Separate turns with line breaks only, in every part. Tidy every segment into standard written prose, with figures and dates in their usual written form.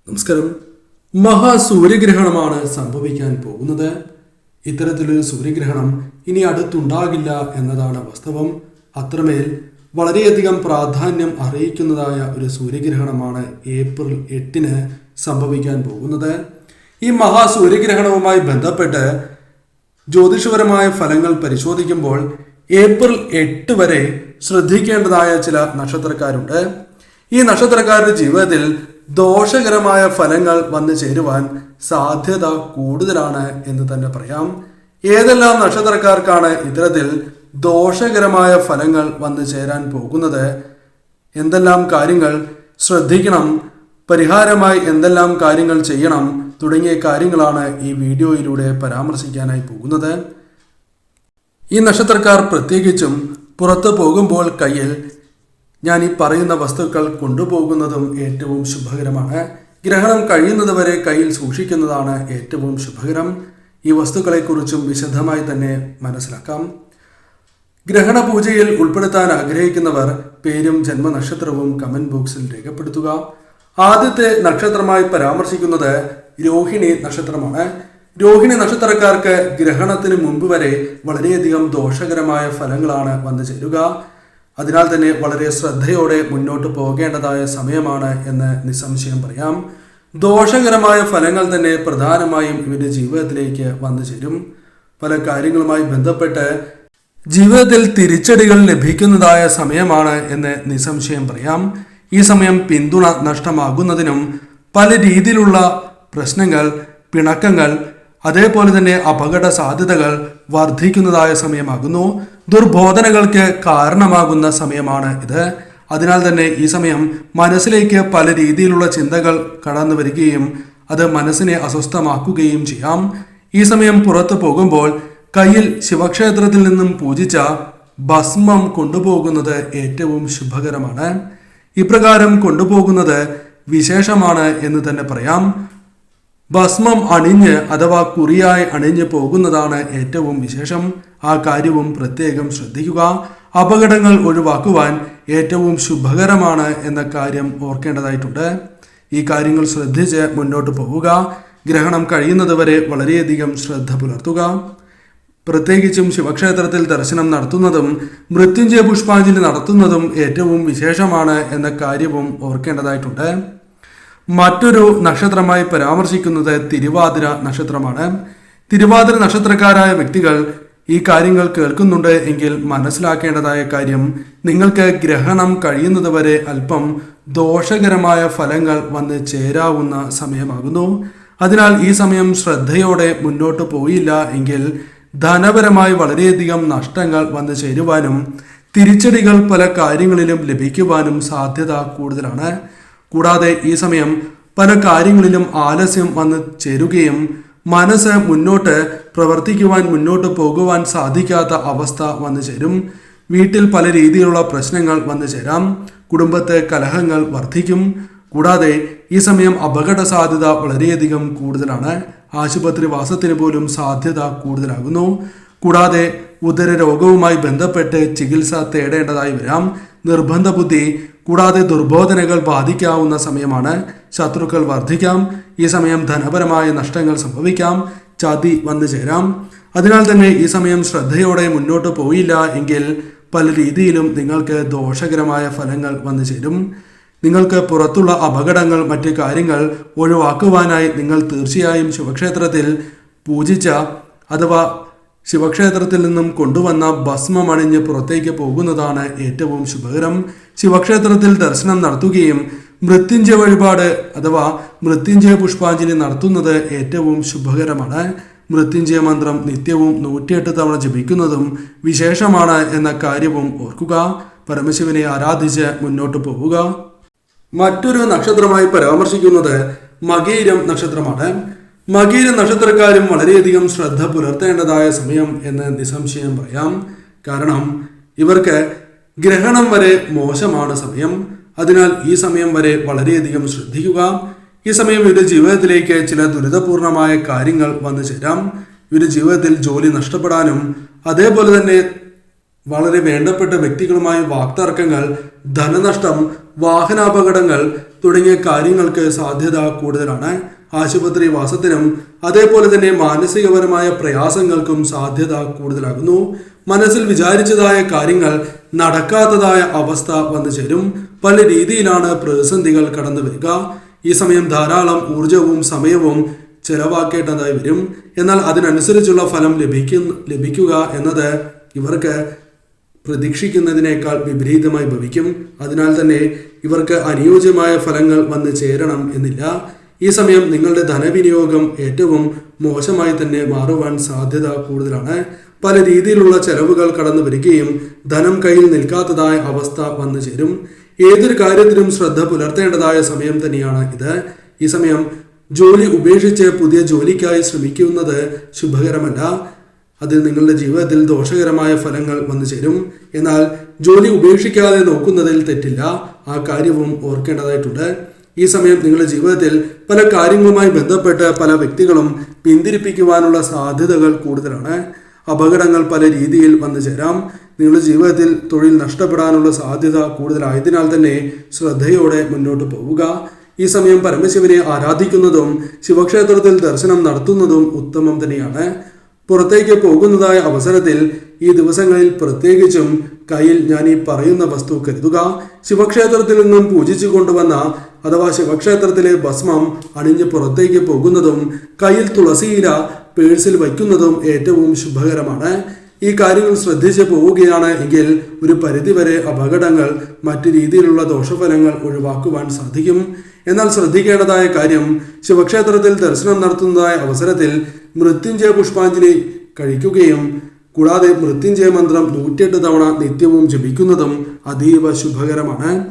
നമസ്കാരം. മഹാസൂര്യഗ്രഹണമാണ് സംഭവിക്കാൻ പോകുന്നത്. ഇത്തരത്തിലൊരു സൂര്യഗ്രഹണം ഇനി അടുത്തുണ്ടാകില്ല എന്നതാണ് വാസ്തവം. അത്രമേൽ വളരെയധികം പ്രാധാന്യം അറിയിക്കുന്നതായ ഒരു സൂര്യഗ്രഹണമാണ് ഏപ്രിൽ 8 സംഭവിക്കാൻ പോകുന്നത്. ഈ മഹാസൂര്യഗ്രഹണവുമായി ബന്ധപ്പെട്ട് ജ്യോതിഷപരമായ ഫലങ്ങൾ പരിശോധിക്കുമ്പോൾ ഏപ്രിൽ 8 വരെ ശ്രദ്ധിക്കേണ്ടതായ ചില നക്ഷത്രക്കാരുണ്ട്. ഈ നക്ഷത്രക്കാരുടെ ജീവിതത്തിൽ ദോഷകരമായ ഫലങ്ങൾ വന്നു ചേരുവാൻ സാധ്യത കൂടുതലാണ് എന്ന് തന്നെ പറയാം. ഏതെല്ലാം നക്ഷത്രക്കാർക്കാണ് ഇത്തരത്തിൽ ദോഷകരമായ ഫലങ്ങൾ വന്നു ചേരാൻ പോകുന്നത്, എന്തെല്ലാം കാര്യങ്ങൾ ശ്രദ്ധിക്കണം, പരിഹാരമായി എന്തെല്ലാം കാര്യങ്ങൾ ചെയ്യണം തുടങ്ങിയ കാര്യങ്ങളാണ് ഈ വീഡിയോയിലൂടെ പരാമർശിക്കാനായി പോകുന്നത്. ഈ നക്ഷത്രക്കാർ പ്രത്യേകിച്ചും പുറത്തു പോകുമ്പോൾ കയ്യിൽ ഞാൻ ഈ പറയുന്ന വസ്തുക്കൾ കൊണ്ടുപോകുന്നതും ഏറ്റവും ശുഭകരമാണ്. ഗ്രഹണം കഴിയുന്നതുവരെ കയ്യിൽ സൂക്ഷിക്കുന്നതാണ് ഏറ്റവും ശുഭകരം. ഈ വസ്തുക്കളെക്കുറിച്ചും വിശദമായി തന്നെ മനസ്സിലാക്കാം. ഗ്രഹണ പൂജയിൽ ഉൾപ്പെടുത്താൻ ആഗ്രഹിക്കുന്നവർ പേരും ജന്മനക്ഷത്രവും കമന്റ് ബോക്സിൽ രേഖപ്പെടുത്തുക. ആദ്യത്തെ നക്ഷത്രമായി പരാമർശിക്കുന്നത് രോഹിണി നക്ഷത്രമാണ്. രോഹിണി നക്ഷത്രക്കാർക്ക് ഗ്രഹണത്തിന് മുമ്പ് വരെ വളരെയധികം ദോഷകരമായ ഫലങ്ങളാണ് വന്നു ചേരുക. അതിനാൽ തന്നെ വളരെ ശ്രദ്ധയോടെ മുന്നോട്ട് പോകേണ്ടതായ സമയമാണ് എന്ന് നിസ്സംശയം പറയാം. ദോഷകരമായ ഫലങ്ങൾ തന്നെ പ്രധാനമായും ഇവരുടെ ജീവിതത്തിലേക്ക് വന്നു ചേരും. പല കാര്യങ്ങളുമായി ബന്ധപ്പെട്ട് ജീവിതത്തിൽ തിരിച്ചടികൾ ലഭിക്കുന്നതായ സമയമാണ് എന്ന് നിസ്സംശയം പറയാം. ഈ സമയം പിന്തുണ നഷ്ടമാകുന്നതിനും പല രീതിയിലുള്ള പ്രശ്നങ്ങൾ, പിണക്കങ്ങൾ, അതേപോലെ തന്നെ അപകട സാധ്യതകൾ വർദ്ധിക്കുന്നതായ സമയമാകുന്നു. ദുർബോധനകൾക്ക് കാരണമാകുന്ന സമയമാണ് ഇത്. അതിനാൽ തന്നെ ഈ സമയം മനസ്സിലേക്ക് പല രീതിയിലുള്ള ചിന്തകൾ കടന്നു വരികയും അത് മനസ്സിനെ അസ്വസ്ഥമാക്കുകയും ചെയ്യാം. ഈ സമയം പുറത്തു പോകുമ്പോൾ കയ്യിൽ ശിവക്ഷേത്രത്തിൽ നിന്നും പൂജിച്ച ഭസ്മം കൊണ്ടുപോകുന്നത് ഏറ്റവും ശുഭകരമാണ്. ഇപ്രകാരം കൊണ്ടുപോകുന്നത് വിശേഷമാണ് എന്ന് തന്നെ പറയാം. ഭസ്മം അണിഞ്ഞ് അഥവാ കുറിയായി അണിഞ്ഞ് പോകുന്നതാണ് ഏറ്റവും വിശേഷം. ആ കാര്യവും പ്രത്യേകം ശ്രദ്ധിക്കുക. അപകടങ്ങൾ ഒഴിവാക്കുവാൻ ഏറ്റവും ശുഭകരമാണ് എന്ന കാര്യം ഓർക്കേണ്ടതായിട്ടുണ്ട്. ഈ കാര്യങ്ങൾ ശ്രദ്ധിച്ച് മുന്നോട്ട് പോവുക. ഗ്രഹണം കഴിയുന്നതുവരെ വളരെയധികം ശ്രദ്ധ പുലർത്തുക. പ്രത്യേകിച്ചും ശിവക്ഷേത്രത്തിൽ ദർശനം നടത്തുന്നതും മൃത്യുഞ്ജയ പുഷ്പാഞ്ജലി നടത്തുന്നതും ഏറ്റവും വിശേഷമാണ് എന്ന കാര്യവും ഓർക്കേണ്ടതായിട്ടുണ്ട്. മറ്റൊരു നക്ഷത്രമായി പരാമർശിക്കുന്നത് തിരുവാതിര നക്ഷത്രമാണ്. തിരുവാതിര നക്ഷത്രക്കാരായ വ്യക്തികൾ ഈ കാര്യങ്ങൾ കേൾക്കുന്നുണ്ട് എങ്കിൽ മനസ്സിലാക്കേണ്ടതായ കാര്യം, നിങ്ങൾക്ക് ഗ്രഹണം കഴിയുന്നതുവരെ അല്പം ദോഷകരമായ ഫലങ്ങൾ വന്ന് ചേരാവുന്ന സമയമാകുന്നു. അതിനാൽ ഈ സമയം ശ്രദ്ധയോടെ മുന്നോട്ട് പോയില്ല എങ്കിൽ ധനപരമായി വളരെയധികം നഷ്ടങ്ങൾ വന്നു ചേരുവാനും തിരിച്ചടികൾ പല കാര്യങ്ങളിലും ലഭിക്കുവാനും സാധ്യത കൂടുതലാണ്. കൂടാതെ ഈ സമയം പല കാര്യങ്ങളിലും ആലസ്യം വന്ന് ചേരുകയും മനസ്സ് മുന്നോട്ട് പ്രവർത്തിക്കുവാൻ, മുന്നോട്ട് പോകുവാൻ സാധിക്കാത്ത അവസ്ഥ വന്നു ചേരും. വീട്ടിൽ പല രീതിയിലുള്ള പ്രശ്നങ്ങൾ വന്നു ചേരാം. കുടുംബത്തെ കലഹങ്ങൾ വർദ്ധിക്കും. കൂടാതെ ഈ സമയം അപകട സാധ്യത വളരെയധികം കൂടുതലാണ്. ആശുപത്രി വാസത്തിന് പോലും സാധ്യത കൂടുതലാകുന്നു. കൂടാതെ ഉദരരോഗവുമായി ബന്ധപ്പെട്ട് ചികിത്സ തേടേണ്ടതായി വരാം. നിർബന്ധ ബുദ്ധി കൂടാതെ ദുർബോധനകൾ ബാധിക്കാവുന്ന സമയമാണ്. ശത്രുക്കൾ വർദ്ധിക്കാം. ഈ സമയം ധനപരമായ നഷ്ടങ്ങൾ സംഭവിക്കാം. ചതി വന്നു ചേരാം. അതിനാൽ തന്നെ ഈ സമയം ശ്രദ്ധയോടെ മുന്നോട്ട് പോയില്ല എങ്കിൽ പല രീതിയിലും നിങ്ങൾക്ക് ദോഷകരമായ ഫലങ്ങൾ വന്നു ചേരും. നിങ്ങൾക്ക് പുറത്തുള്ള അപകടങ്ങൾ, മറ്റ് കാര്യങ്ങൾ ഒഴിവാക്കുവാനായി നിങ്ങൾ തീർച്ചയായും ശിവക്ഷേത്രത്തിൽ പൂജിച്ച അഥവാ ശിവക്ഷേത്രത്തിൽ നിന്നും കൊണ്ടുവന്ന ഭസ്മം അണിഞ്ഞ് പുറത്തേക്ക് പോകുന്നതാണ് ഏറ്റവും ശുഭകരം. ശിവക്ഷേത്രത്തിൽ ദർശനം നടത്തുകയും മൃത്യുഞ്ജയ വഴിപാട് അഥവാ മൃത്യുഞ്ജയ പുഷ്പാഞ്ജലി നടത്തുന്നത് ഏറ്റവും ശുഭകരമാണ്. മൃത്യുഞ്ജയ മന്ത്രം നിത്യവും 108 തവണ ജപിക്കുന്നതും വിശേഷമാണ് എന്ന കാര്യവും ഓർക്കുക. പരമശിവനെ ആരാധിച്ച് മുന്നോട്ട് പോവുക. മറ്റൊരു നക്ഷത്രമായി പരാമർശിക്കുന്നത് മകീരം നക്ഷത്രമാണ്. മകീര നക്ഷത്രക്കാരും വളരെയധികം ശ്രദ്ധ പുലർത്തേണ്ടതായ സമയം എന്ന് നിസ്സംശയം പറയാം. കാരണം ഇവർക്ക് ഗ്രഹണം വരെ മോശമാണ് സമയം. അതിനാൽ ഈ സമയം വരെ വളരെയധികം ശ്രദ്ധിക്കുക. ഈ സമയം ഇവരുടെ ജീവിതത്തിലേക്ക് ചില ദുരിതപൂർണമായ കാര്യങ്ങൾ വന്നു ചേരാം. ഇവരുടെ ജീവിതത്തിൽ ജോലി നഷ്ടപ്പെടാനും അതേപോലെ തന്നെ വളരെ വേണ്ടപ്പെട്ട വ്യക്തികളുമായി വാക്തർക്കങ്ങൾ, ധനനഷ്ടം, വാഹനാപകടങ്ങൾ തുടങ്ങിയ കാര്യങ്ങൾക്ക് സാധ്യത കൂടുതലാണ്. ആശുപത്രി വാസത്തിനും അതേപോലെ തന്നെ മാനസികപരമായ പ്രയാസങ്ങൾക്കും സാധ്യത കൂടുതലാകുന്നു. മനസ്സിൽ വിചാരിച്ചതായ കാര്യങ്ങൾ നടക്കാത്തതായ അവസ്ഥ വന്നു ചേരും. പല രീതിയിലാണ് പ്രതിസന്ധികൾ കടന്നു വരിക. ഈ സമയം ധാരാളം ഊർജവും സമയവും ചെലവാക്കേണ്ടതായി വരും. എന്നാൽ അതിനനുസരിച്ചുള്ള ഫലം ലഭിക്കുക എന്നത് ഇവർക്ക് പ്രതീക്ഷിക്കുന്നതിനേക്കാൾ വിപരീതമായി ഭവിക്കും. അതിനാൽ തന്നെ ഇവർക്ക് അനുയോജ്യമായ ഫലങ്ങൾ വന്ന് ചേരണം എന്നില്ല. ഈ സമയം നിങ്ങളുടെ ധനവിനിയോഗം ഏറ്റവും മോശമായി തന്നെ മാറുവാൻ സാധ്യത കൂടുതലാണ്. പല രീതിയിലുള്ള ചെലവുകൾ കടന്നു വരികയും ധനം കയ്യിൽ നിൽക്കാത്തതായ അവസ്ഥ വന്നു ചേരും. ഏതൊരു കാര്യത്തിലും ശ്രദ്ധ പുലർത്തേണ്ടതായ സമയം തന്നെയാണ് ഇത്. ഈ സമയം ജോലി ഉപേക്ഷിച്ച് പുതിയ ജോലിക്കായി ശ്രമിക്കുന്നത് ശുഭകരമല്ല. അത് നിങ്ങളുടെ ജീവിതത്തിൽ ദോഷകരമായ ഫലങ്ങൾ വന്നു ചേരും. എന്നാൽ ജോലി ഉപേക്ഷിക്കാതെ നോക്കുന്നതിൽ തെറ്റില്ല. ആ കാര്യവും ഓർക്കേണ്ടതായിട്ടുണ്ട്. ഈ സമയം നിങ്ങളുടെ ജീവിതത്തിൽ പല കാര്യങ്ങളുമായി ബന്ധപ്പെട്ട് പല വ്യക്തികളും പിന്തിരിപ്പിക്കുവാനുള്ള സാധ്യതകൾ കൂടുതലാണ്. അപകടങ്ങൾ പല രീതിയിൽ വന്നു ചേരാം. നിങ്ങളുടെ ജീവിതത്തിൽ തൊഴിൽ നഷ്ടപ്പെടാനുള്ള സാധ്യത കൂടുതലായതിനാൽ തന്നെ ശ്രദ്ധയോടെ മുന്നോട്ട് പോവുക. ഈ സമയം പരമശിവനെ ആരാധിക്കുന്നതും ശിവക്ഷേത്രത്തിൽ ദർശനം നടത്തുന്നതും ഉത്തമം തന്നെയാണ്. പുറത്തേക്ക് പോകുന്നതായ അവസരത്തിൽ ഈ ദിവസങ്ങളിൽ പ്രത്യേകിച്ചും കയ്യിൽ ഞാൻ ഈ പറയുന്ന വസ്തു കരുതുക. ശിവക്ഷേത്രത്തിൽ നിന്നും പൂജിച്ചു കൊണ്ടുവന്ന അഥവാ ശിവക്ഷേത്രത്തിലെ ഭസ്മം അണിഞ്ഞ് പുറത്തേക്ക് പോകുന്നതും കയ്യിൽ തുളസിയില പേഴ്സിൽ വയ്ക്കുന്നതും ഏറ്റവും ശുഭകരമാണ്. ഈ കാര്യങ്ങൾ ശ്രദ്ധിച്ച് പോവുകയാണ് എങ്കിൽ ഒരു പരിധിവരെ അപകടങ്ങൾ മറ്റു രീതിയിലുള്ള ദോഷഫലങ്ങൾ ഒഴിവാക്കുവാൻ സാധിക്കും. എന്നാൽ ശ്രദ്ധിക്കേണ്ടതായ കാര്യം, ശിവക്ഷേത്രത്തിൽ ദർശനം നടത്തുന്നതായ അവസരത്തിൽ മൃത്യുഞ്ജയ പുഷ്പാഞ്ജലി കഴിക്കുകയും കൂടാതെ മൃത്യുഞ്ജയ മന്ത്രം 108 തവണ നിത്യവും ജപിക്കുന്നതും അതീവ ശുഭകരമാണ്.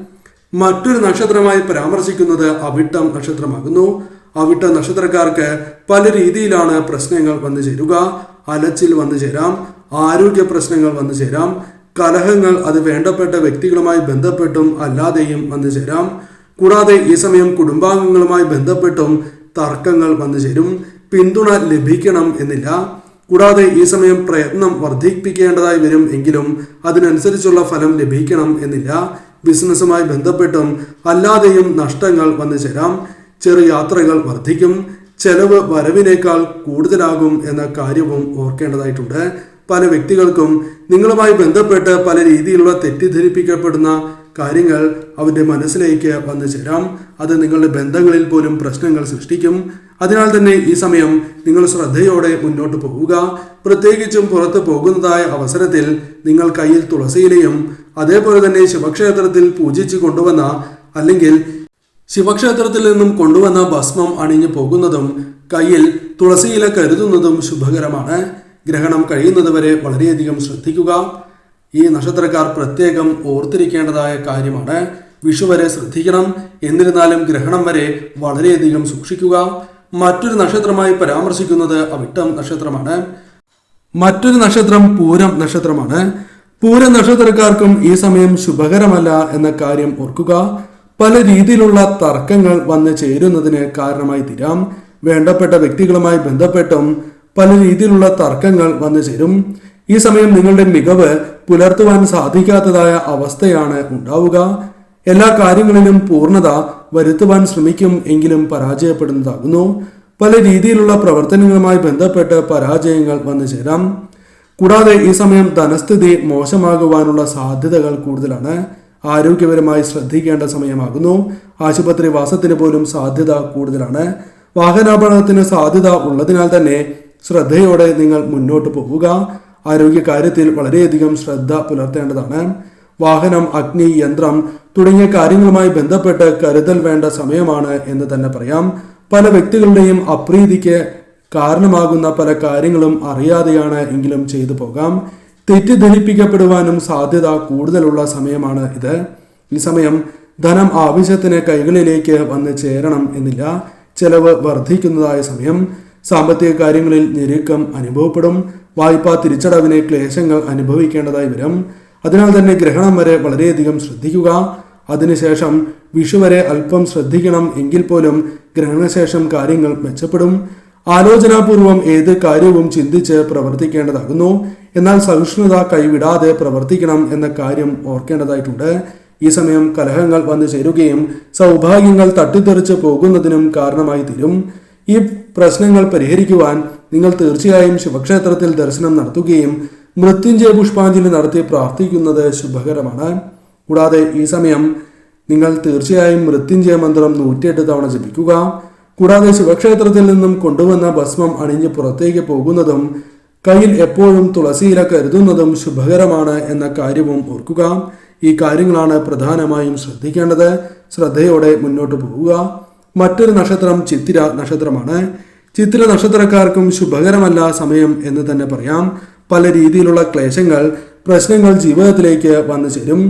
മറ്റൊരു നക്ഷത്രമായി പരാമർശിക്കുന്നത് അവിട്ടം നക്ഷത്രമാകുന്നു. അവിട്ട നക്ഷത്രക്കാർക്ക് പല രീതിയിലാണ് പ്രശ്നങ്ങൾ വന്നു ചേരുക. അലച്ചിൽ വന്നു ചേരാം, ആരോഗ്യ പ്രശ്നങ്ങൾ വന്നു ചേരാം, കലഹങ്ങൾ അത് വേണ്ടപ്പെട്ട വ്യക്തികളുമായി ബന്ധപ്പെട്ടും അല്ലാതെയും വന്നു ചേരാം. കൂടാതെ ഈ സമയം കുടുംബാംഗങ്ങളുമായി ബന്ധപ്പെട്ടും തർക്കങ്ങൾ വന്നു ചേരും. പിന്തുണ ലഭിക്കണം എന്നില്ല. കൂടാതെ ഈ സമയം പ്രയത്നം വർദ്ധിപ്പിക്കേണ്ടതായി വരും എങ്കിലും അതിനനുസരിച്ചുള്ള ഫലം ലഭിക്കണം എന്നില്ല. ബിസിനസ്സുമായി ബന്ധപ്പെട്ടും അല്ലാതെയും നഷ്ടങ്ങൾ വന്നു ചേരാം. ചെറു യാത്രകൾ വർദ്ധിക്കും. ചെലവ് വരവിനേക്കാൾ കൂടുതലാകും എന്ന കാര്യവും ഓർക്കേണ്ടതായിട്ടുണ്ട്. പല വ്യക്തികൾക്കും നിങ്ങളുമായി ബന്ധപ്പെട്ട് പല രീതിയിലുള്ള തെറ്റിദ്ധരിപ്പിക്കപ്പെടുന്ന കാര്യങ്ങൾ അവരുടെ മനസ്സിലേക്ക് വന്നു ചേരാം. അത് നിങ്ങളുടെ ബന്ധങ്ങളിൽ പോലും പ്രശ്നങ്ങൾ സൃഷ്ടിക്കും. അതിനാൽ തന്നെ ഈ സമയം നിങ്ങൾ ശ്രദ്ധയോടെ മുന്നോട്ട് പോവുക. പ്രത്യേകിച്ചും പുറത്ത് പോകുന്നതായ അവസരത്തിൽ നിങ്ങൾ കയ്യിൽ തുളസിയിലയും അതേപോലെ തന്നെ ശിവക്ഷേത്രത്തിൽ പൂജിച്ചു കൊണ്ടുവന്ന അല്ലെങ്കിൽ ശിവക്ഷേത്രത്തിൽ നിന്നും കൊണ്ടുവന്ന ഭസ്മം അണിഞ്ഞു പോകുന്നതും കയ്യിൽ തുളസിയില കരുതുന്നതും ശുഭകരമാണ്. ഗ്രഹണം കഴിയുന്നതുവരെ വളരെയധികം ശ്രദ്ധിക്കുക. ഈ നക്ഷത്രക്കാർ പ്രത്യേകം ഓർത്തിരിക്കേണ്ടതായ കാര്യമാണ്. വിഷു വരെ ശ്രദ്ധിക്കണം. എന്നിരുന്നാലും ഗ്രഹണം വരെ വളരെയധികം സൂക്ഷിക്കുക. മറ്റൊരു നക്ഷത്രമായി പരാമർശിക്കുന്നത് അവിട്ടം നക്ഷത്രമാണ്. മറ്റൊരു നക്ഷത്രം പൂരം നക്ഷത്രമാണ്. പൂരം നക്ഷത്രക്കാർക്കും ഈ സമയം ശുഭകരമല്ല എന്ന കാര്യം ഓർക്കുക. പല രീതിയിലുള്ള തർക്കങ്ങൾ വന്നു ചേരുന്നതിന് കാരണമായി തീരാം. വേണ്ടപ്പെട്ട വ്യക്തികളുമായി ബന്ധപ്പെട്ടും പല രീതിയിലുള്ള തർക്കങ്ങൾ വന്നു ചേരും. ഈ സമയം നിങ്ങളുടെ മികവ് പുലർത്തുവാൻ സാധിക്കാത്തതായ അവസ്ഥയാണ് ഉണ്ടാവുക. എല്ലാ കാര്യങ്ങളിലും പൂർണ്ണത വരുത്തുവാൻ ശ്രമിക്കും എങ്കിലും പരാജയപ്പെടുന്നതാകുന്നു. പല രീതിയിലുള്ള പ്രവർത്തനങ്ങളുമായി ബന്ധപ്പെട്ട് പരാജയങ്ങൾ വന്നു ചേരാം. കൂടാതെ ഈ സമയം ധനസ്ഥിതി മോശമാകുവാനുള്ള സാധ്യതകൾ കൂടുതലാണ്. ആരോഗ്യപരമായി ശ്രദ്ധിക്കേണ്ട സമയമാകുന്നു. ആശുപത്രി വാസത്തിന് പോലും സാധ്യത കൂടുതലാണ്. വാഹനാപകടത്തിന് സാധ്യത ഉള്ളതിനാൽ തന്നെ ശ്രദ്ധയോടെ നിങ്ങൾ മുന്നോട്ട് പോവുക. ആരോഗ്യകാര്യത്തിൽ വളരെയധികം ശ്രദ്ധ പുലർത്തേണ്ടതാണ്. വാഹനം, അഗ്നി, യന്ത്രം തുടങ്ങിയ കാര്യങ്ങളുമായി ബന്ധപ്പെട്ട് കരുതൽ വേണ്ട സമയമാണ് എന്ന് തന്നെ പറയാം. പല വ്യക്തികളുടെയും അപ്രീതിക്ക് കാരണമാകുന്ന പല കാര്യങ്ങളും അറിയാതെയാണ് എങ്കിലും ചെയ്തു പോകാം. തെറ്റിദ്ധരിപ്പിക്കപ്പെടുവാനും സാധ്യത കൂടുതലുള്ള സമയമാണ് ഇത്. ഈ സമയം ധനം ആവശ്യത്തിന് കൈകളിലേക്ക് വന്ന് ചേരണം എന്നില്ല. ചെലവ് വർദ്ധിക്കുന്നതായ സമയം. സാമ്പത്തിക കാര്യങ്ങളിൽ ഞെരുക്കം അനുഭവപ്പെടും. വായ്പാ തിരിച്ചടവിന് ക്ലേശങ്ങൾ അനുഭവിക്കേണ്ടതായി വരും. അതിനാൽ തന്നെ ഗ്രഹണം വരെ വളരെയധികം ശ്രദ്ധിക്കുക. അതിനുശേഷം വിഷു വരെ അല്പം ശ്രദ്ധിക്കണം എങ്കിൽ പോലും ഗ്രഹണശേഷം കാര്യങ്ങൾ മെച്ചപ്പെടും. ആലോചനാപൂർവം ഏത് കാര്യവും ചിന്തിച്ച് പ്രവർത്തിക്കേണ്ടതാകുന്നു. എന്നാൽ സഹിഷ്ണുത കൈവിടാതെ പ്രവർത്തിക്കണം എന്ന കാര്യം ഓർക്കേണ്ടതായിട്ടുണ്ട്. ഈ സമയം കലഹങ്ങൾ വന്നു ചേരുകയും സൗഭാഗ്യങ്ങൾ തട്ടിത്തെറിച്ച് പോകുന്നതിനും കാരണമായി തീരും. ഈ പ്രശ്നങ്ങൾ പരിഹരിക്കുവാൻ നിങ്ങൾ തീർച്ചയായും ശിവക്ഷേത്രത്തിൽ ദർശനം നടത്തുകയും മൃത്യുഞ്ജയ പുഷ്പാഞ്ജലി നടത്തി പ്രാർത്ഥിക്കുന്നത് ശുഭകരമാണ്. കൂടാതെ ഈ സമയം നിങ്ങൾ തീർച്ചയായും മൃത്യുഞ്ജയ മന്ത്രം 108 തവണ ജപിക്കുക. കൂടാതെ ശിവക്ഷേത്രത്തിൽ നിന്നും കൊണ്ടുവന്ന ഭസ്മം അണിഞ്ഞ് പുറത്തേക്ക് പോകുന്നതും കയ്യിൽ എപ്പോഴും തുളസിയില കരുതുന്നതും ശുഭകരമാണ് എന്ന കാര്യവും ഓർക്കുക. ഈ കാര്യങ്ങളാണ് പ്രധാനമായും ശ്രദ്ധിക്കേണ്ടത്. ശ്രദ്ധയോടെ മുന്നോട്ട് പോവുക. മറ്റൊരു നക്ഷത്രം ചിത്തിര നക്ഷത്രമാണ്. ചിത്തിര നക്ഷത്രക്കാർക്കും ശുഭകരമല്ല സമയം എന്ന് തന്നെ പറയാം. പല രീതിയിലുള്ള ക്ലേശങ്ങൾ, പ്രശ്നങ്ങൾ ജീവിതത്തിലേക്ക് വന്നു ചേരും.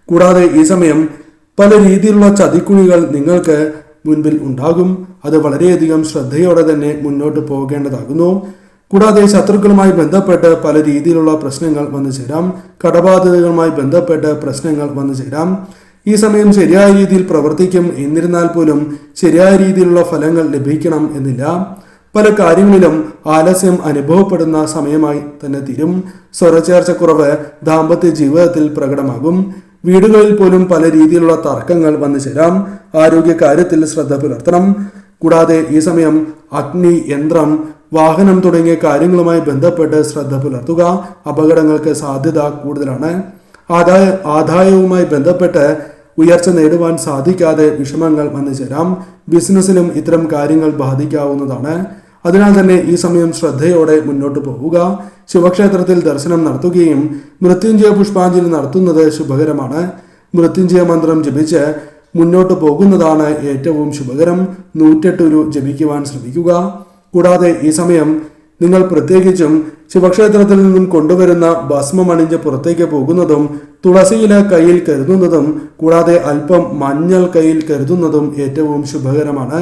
കൂടാതെ ഈ സമയം പല രീതിയിലുള്ള ചതിക്കുഴികൾ നിങ്ങൾക്ക് മുൻപിൽ ഉണ്ടാകും. അത് വളരെയധികം ശ്രദ്ധയോടെ തന്നെ മുന്നോട്ട് പോകേണ്ടതാകുന്നു. കൂടാതെ ശത്രുക്കളുമായി ബന്ധപ്പെട്ട് പല രീതിയിലുള്ള പ്രശ്നങ്ങൾ വന്നു ചേരാം. കടബാധ്യതകളുമായി ബന്ധപ്പെട്ട് പ്രശ്നങ്ങൾ വന്നു ചേരാം. ഈ സമയം ശരിയായ രീതിയിൽ പ്രവർത്തിക്കും. എന്നിരുന്നാൽ പോലും ശരിയായ രീതിയിലുള്ള ഫലങ്ങൾ ലഭിക്കണം എന്നില്ല. പല കാര്യങ്ങളിലും ആലസ്യം അനുഭവപ്പെടുന്ന സമയമായി തന്നെ തീരും. സ്വരച്ചേർച്ചക്കുറവ് ദാമ്പത്യ ജീവിതത്തിൽ പ്രകടമാകും. വീടുകളിൽ പോലും പല രീതിയിലുള്ള തർക്കങ്ങൾ വന്നു ചേരാം. ആരോഗ്യ കാര്യത്തിൽ ശ്രദ്ധ പുലർത്തണം. കൂടാതെ ഈ സമയം അഗ്നി, യന്ത്രം, വാഹനം തുടങ്ങിയ കാര്യങ്ങളുമായി ബന്ധപ്പെട്ട് ശ്രദ്ധ പുലർത്തുക. അപകടങ്ങൾക്ക് സാധ്യത കൂടുതലാണ്. ആദായവുമായി ബന്ധപ്പെട്ട് ഉയർച്ച നേടുവാൻ സാധിക്കാതെ വിഷമങ്ങൾ വന്നു ചേരാം. ബിസിനസ്സിലും ഇത്തരം കാര്യങ്ങൾ ബാധിക്കാവുന്നതാണ്. അതിനാൽ തന്നെ ഈ സമയം ശ്രദ്ധയോടെ മുന്നോട്ട് പോവുക. ശിവക്ഷേത്രത്തിൽ ദർശനം നടത്തുകയും മൃത്യുഞ്ജയ പുഷ്പാഞ്ജലി നടത്തുന്നത് ശുഭകരമാണ്. മൃത്യുഞ്ജയ മന്ത്രം ജപിച്ച് മുന്നോട്ട് പോകുന്നതാണ് ഏറ്റവും ശുഭകരം. 108 ജപിക്കുവാൻ ശ്രമിക്കുക. കൂടാതെ ഈ സമയം നിങ്ങൾ പ്രത്യേകിച്ചും ശിവക്ഷേത്രത്തിൽ നിന്നും കൊണ്ടുവരുന്ന ഭസ്മം അണിഞ്ഞ് പുറത്തേക്ക് പോകുന്നതും തുളസിയില കയ്യിൽ കരുതുന്നതും കൂടാതെ അല്പം മഞ്ഞൾ കയ്യിൽ കരുതുന്നതും ഏറ്റവും ശുഭകരമാണ്.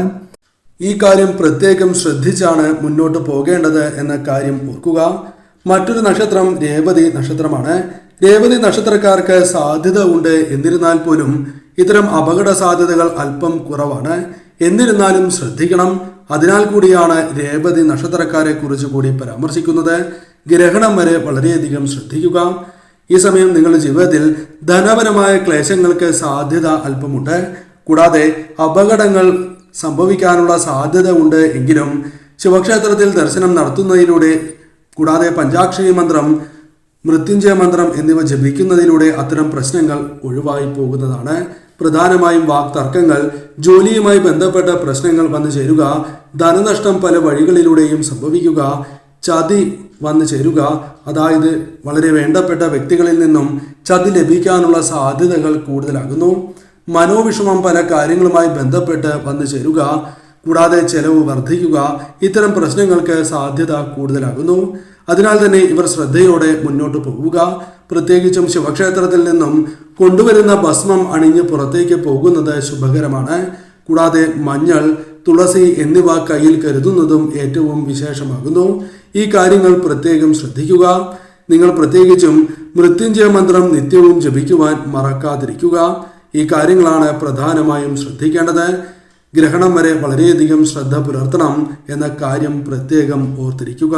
ഈ കാര്യം പ്രത്യേകം ശ്രദ്ധിച്ചാണ് മുന്നോട്ട് പോകേണ്ടത് എന്ന കാര്യം ഓർക്കുക. മറ്റൊരു നക്ഷത്രം രേവതി നക്ഷത്രമാണ്. രേവതി നക്ഷത്രക്കാർക്ക് സാധ്യത ഉണ്ട്. എന്നിരുന്നാൽ പോലും ഇത്തരം അപകട സാധ്യതകൾ അല്പം കുറവാണ്. എന്നിരുന്നാലും ശ്രദ്ധിക്കണം. അതിനാൽ കൂടിയാണ് രേവതി നക്ഷത്രക്കാരെ കുറിച്ച് കൂടി പരാമർശിക്കുന്നത്. ഗ്രഹണം വരെ വളരെയധികം ശ്രദ്ധിക്കുക. ഈ സമയം നിങ്ങളുടെ ജീവിതത്തിൽ ധനപരമായ ക്ലേശങ്ങൾക്ക് സാധ്യത അല്പമുണ്ട്. കൂടാതെ അപകടങ്ങൾ സംഭവിക്കാനുള്ള സാധ്യത ഉണ്ട്. എങ്കിലും ശിവക്ഷേത്രത്തിൽ ദർശനം നടത്തുന്നതിലൂടെ കൂടാതെ പഞ്ചാക്ഷരി മന്ത്രം, മൃത്യുഞ്ജയ മന്ത്രം എന്നിവ ജപിക്കുന്നതിലൂടെ അത്തരം പ്രശ്നങ്ങൾ ഒഴിവായി പോകുന്നതാണ്. പ്രധാനമായും വാക്തർക്കങ്ങൾ, ജോലിയുമായി ബന്ധപ്പെട്ട പ്രശ്നങ്ങൾ വന്നു ചേരുക, ധനനഷ്ടം പല വഴികളിലൂടെയും സംഭവിക്കുക, ചതി വന്നു ചേരുക, അതായത് വളരെ വേണ്ടപ്പെട്ട വ്യക്തികളിൽ നിന്നും ചതി ലഭിക്കാനുള്ള സാധ്യതകൾ കൂടുതലാകുന്നു. മനോവിഷമം പല കാര്യങ്ങളുമായി ബന്ധപ്പെട്ട് വന്നു ചേരുക, കൂടാതെ ചെലവ് വർദ്ധിക്കുക, ഇത്തരം പ്രശ്നങ്ങൾക്ക് സാധ്യത കൂടുതലാകുന്നു. അതിനാൽ തന്നെ ഇവർ ശ്രദ്ധയോടെ മുന്നോട്ട് പോവുക. പ്രത്യേകിച്ചും ശിവക്ഷേത്രത്തിൽ നിന്നും കൊണ്ടുവരുന്ന ഭസ്മം അണിഞ്ഞ് പുറത്തേക്ക് പോകുന്നത് ശുഭകരമാണ്. കൂടാതെ മഞ്ഞൾ, തുളസി എന്നിവ കയ്യിൽ കരുതുന്നതും ഏറ്റവും വിശേഷമാകുന്നു. ഈ കാര്യങ്ങൾ പ്രത്യേകം ശ്രദ്ധിക്കുക. നിങ്ങൾ പ്രത്യേകിച്ചും മൃത്യുഞ്ജയ മന്ത്രം നിത്യവും ജപിക്കുവാൻ മറക്കാതിരിക്കുക. ഈ കാര്യങ്ങളാണ് പ്രധാനമായും ശ്രദ്ധിക്കേണ്ടത്. ഗ്രഹണം വരെ വളരെയധികം ശ്രദ്ധ പുലർത്തണം എന്ന കാര്യം പ്രത്യേകം ഓർത്തിരിക്കുക.